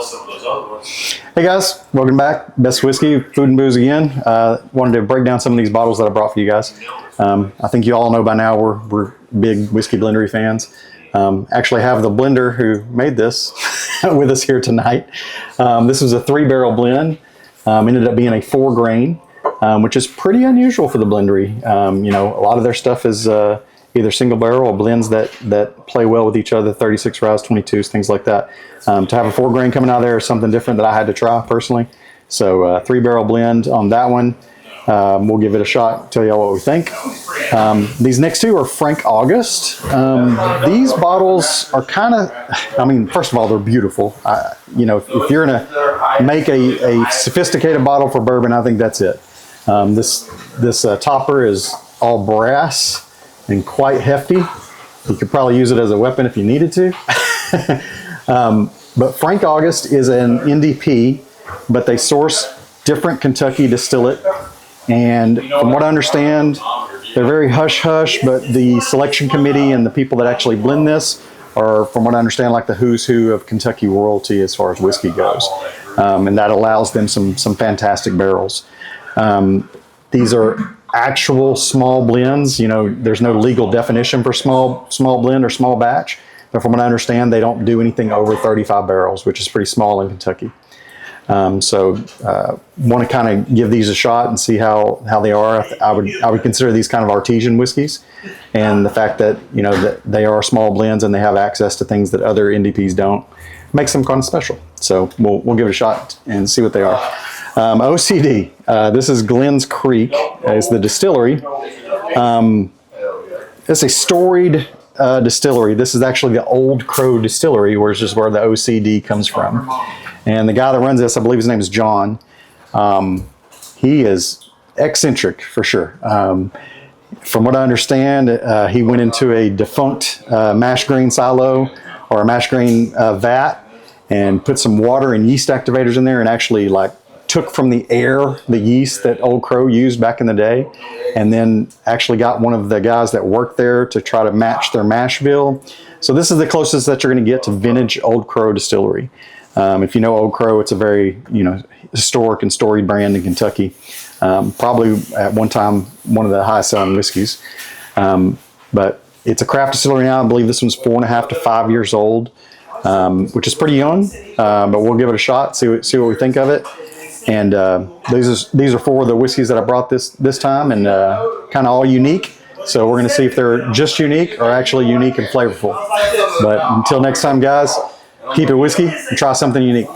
sell some of those other ones. Hey guys, welcome back. Best Whiskey, Food and Booze again. Wanted to break down some of these bottles that I brought for you guys. I think you all know by now we're big Whiskey Blendery fans. Actually have the blender who made this with us here tonight. This was a 3-barrel blend. Ended up being a 4-grain, which is pretty unusual for the Blendery. You know, a lot of their stuff is either single barrel or blends that play well with each other, 36 rye, 22s, things like that. To have a 4-grain coming out of there is something different that I had to try personally. So 3-barrel blend on that one. We'll give it a shot, tell y'all what we think. These next two are Frank August. These bottles are kind of, I mean, first of all, they're beautiful. You know, if you're going to make a sophisticated bottle for bourbon, I think that's it. This topper is all brass and quite hefty. You could probably use it as a weapon if you needed to. But Frank August is an NDP, but they source different Kentucky distillate. And from what I understand, they're very hush-hush, but the selection committee and the people that actually blend this are, from what I understand, like the who's who of Kentucky royalty as far as whiskey goes. And that allows them some fantastic barrels. These are actual small blends. You know, there's no legal definition for small blend or small batch, but from what I understand, they don't do anything over 35 barrels, which is pretty small in Kentucky. Want to kind of give these a shot and see how they are. I would consider these kind of artesian whiskeys, and the fact that, you know, that they are small blends and they have access to things that other NDPs don't makes them kind of special. So we'll give it a shot and see what they are. OCD. This is Glens Creek. Is the distillery. It's a storied distillery. This is actually the Old Crow Distillery, which is where the OCD comes from. And the guy that runs this, I believe his name is John. He is eccentric for sure. From what I understand, he went into a defunct mash grain silo or a mash grain vat and put some water and yeast activators in there and actually like took from the air the yeast that Old Crow used back in the day, and then actually got one of the guys that worked there to try to match their mash bill. So this is the closest that you're going to get to vintage Old Crow Distillery. If you know Old Crow, it's a very, you know, historic and storied brand in Kentucky. Probably at one time one of the highest selling whiskeys. But it's a craft distillery now. I believe this one's 4.5 to 5 years old, which is pretty young. But we'll give it a shot, see what we think of it. And these are 4 of the whiskeys that I brought this time, and kind of all unique. So we're going to see if they're just unique or actually unique and flavorful. But until next time, guys, keep it whiskey and try something unique.